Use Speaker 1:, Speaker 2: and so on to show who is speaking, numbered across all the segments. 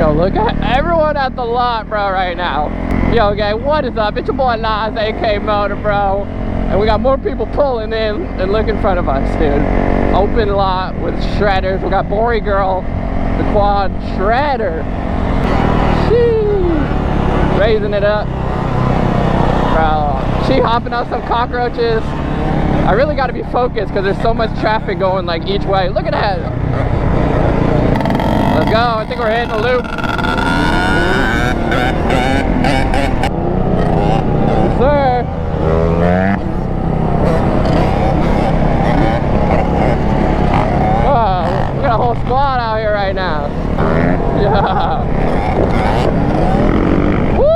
Speaker 1: Yo, look at everyone at the lot, bro, right now. Yo, gang, what is up? It's your boy Nas, aka MotoBroo. And we got more people pulling in and look in front of us, dude. Open lot with shredders. We got Bory Girl, the quad shredder. Sheesh. Raising it up. Bro, she hopping on some cockroaches. I really got to be focused because there's so much traffic going like each way. Look at that. Let's go. I think we're hitting a loop. Yes, sir. Oh, we got a whole squad out here right now. Yeah. Woo!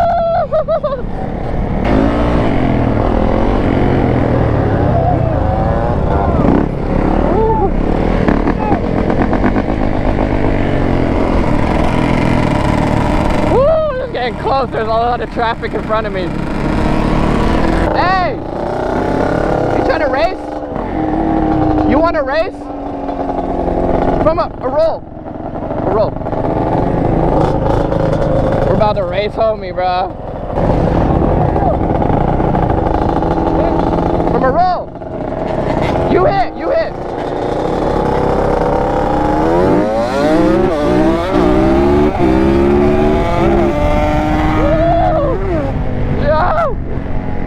Speaker 1: Getting close, there's a lot of traffic in front of me. Hey! You trying to race? You want to race? From a roll. A roll. We're about to race, homie, bro. From a roll. You hit, you hit.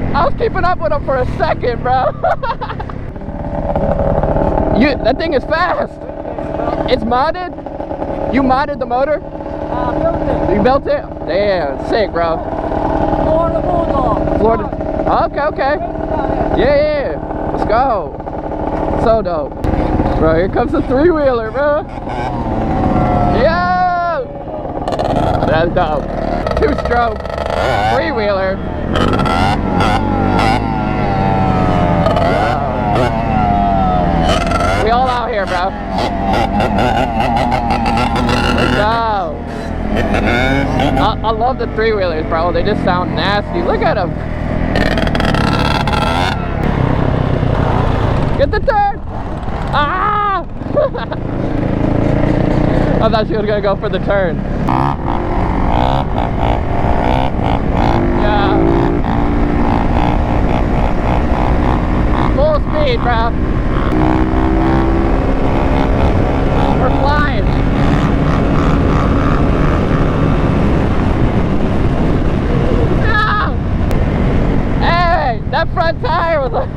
Speaker 1: I was keeping up with him for a second, bro. That thing is fast. It's modded? You modded the motor?
Speaker 2: Built it.
Speaker 1: You built it? Damn, sick, bro. Florida. Okay, okay. Yeah. Let's go. So dope. Bro, here comes the three-wheeler, bro. Yo! That's dope. Two-stroke. Three-wheeler. We all out here, bro. Let's go. I love the three-wheelers, bro. They just sound nasty. Look at them. Get the turn. Ah! I thought she was gonna go for the turn. Yeah. Full speed, bro. We're flying. No! Hey, that front tire was like...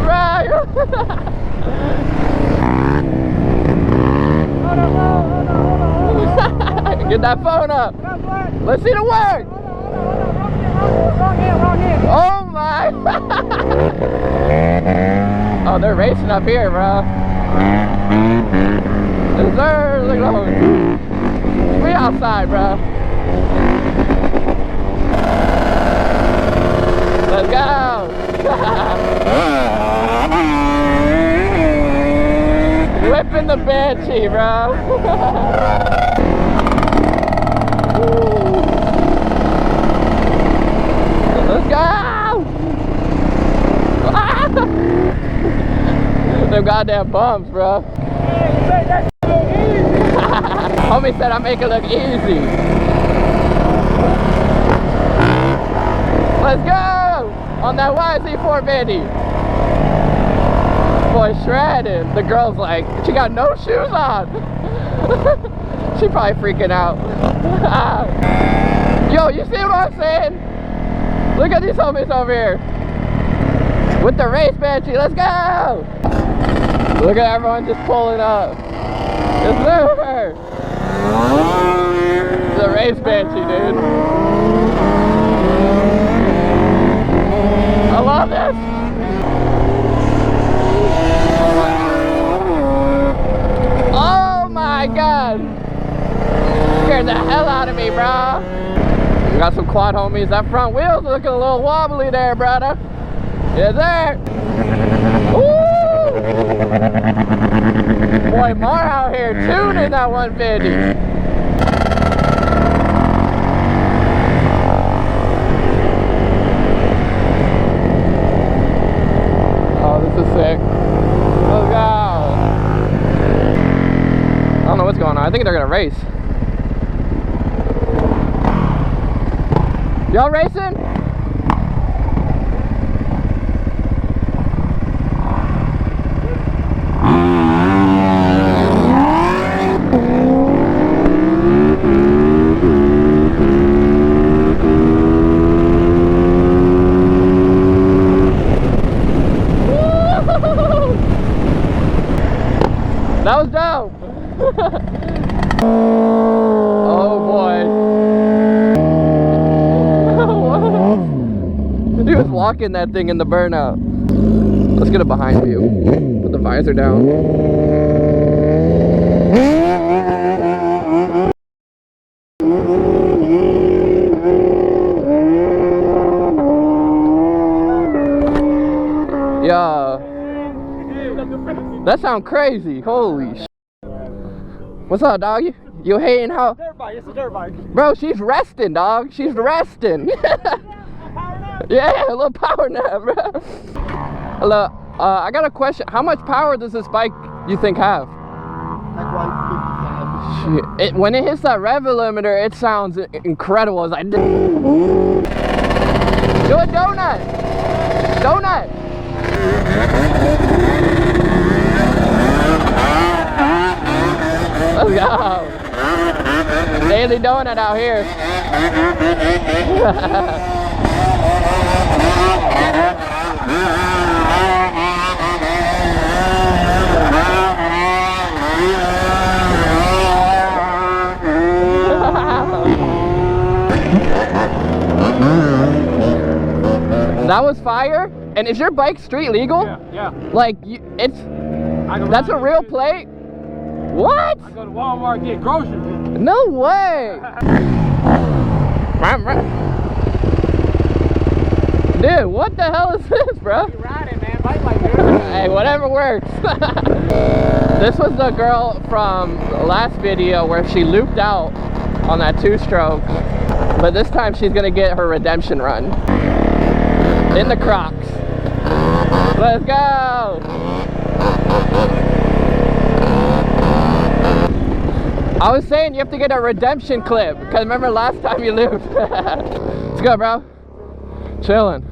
Speaker 1: Right. Get that phone up. Let's see the work. Oh my. Oh, they're racing up here, bro. Yes, sir. Look at them. We outside, bro. Let's go. Whipping the Banshee, bro. Let's go. Them goddamn bumps, bro. Homie said I make it look easy. Let's go on that YZ450. Boy, shredded. The girl's like, she got no shoes on. She probably freaking out. Yo, you see what I'm saying? Look at these homies over here. With the race Banshee, let's go! Look at everyone just pulling up. Yes, sir! It's a race Banshee, dude. I love this! Oh my god! Scared the hell out of me, bro. We got some quad homies. That front wheel's looking a little wobbly there, brother. Yes, sir. Woo! Boy, Mar out here tuning that 150. Oh, this is sick. Let's go. what's going on. I think they're gonna race. Y'all racing? That was dope. Oh boy. He was walking that thing in the burnout. Let's get a behind view. Put the visor down. Yeah. That sound crazy. Holy sh. What's up, doggy? You hating how?
Speaker 2: Dirt bike, it's a dirt bike.
Speaker 1: Bro, she's resting, dog. She's resting. Yeah, a little power nap, bro. Hello, I got a question. How much power does this bike you think have?
Speaker 2: Like 155.
Speaker 1: Shit. When it hits that rev limiter, it sounds incredible. It's like, do a donut. Donut. Let's go. Daily donut out here. That was fire. And is your bike street legal?
Speaker 2: Yeah.
Speaker 1: Like that's a real plate? What?
Speaker 2: I go to Walmart and get groceries.
Speaker 1: No way. Dude, what the hell is this, bro?
Speaker 2: You riding, man. Bike like this.
Speaker 1: Hey, whatever works. This was the girl from the last video where she looped out on that 2-stroke. But this time she's gonna get her redemption run. In the Crocs. Let's go! I was saying you have to get a redemption clip, because remember last time you looped. Let's go, bro. Chilling.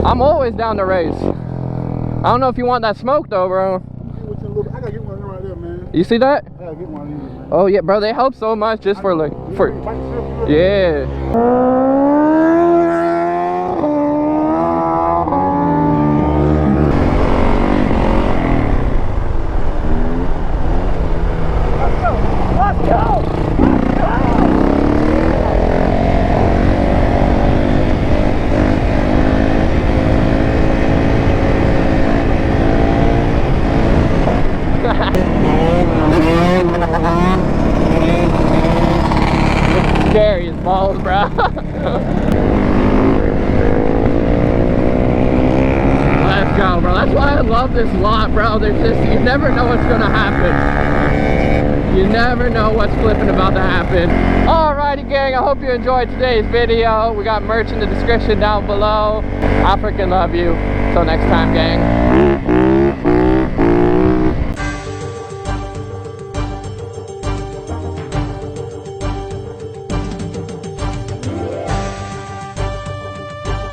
Speaker 1: I'm always down to race. I don't know if you want that smoke though, bro.
Speaker 2: I gotta get one right there, man.
Speaker 1: You see that?
Speaker 2: I gotta get one of these, man.
Speaker 1: Oh yeah, bro, they help so much just for like, yeah. Scary as balls, bro. Let's go, bro. That's why I love this lot, bro. There's just, you never know what's gonna happen. You never know what's flipping about to happen. Alrighty, gang. I hope you enjoyed today's video. We got merch in the description down below. I freaking love you. Till next time, gang.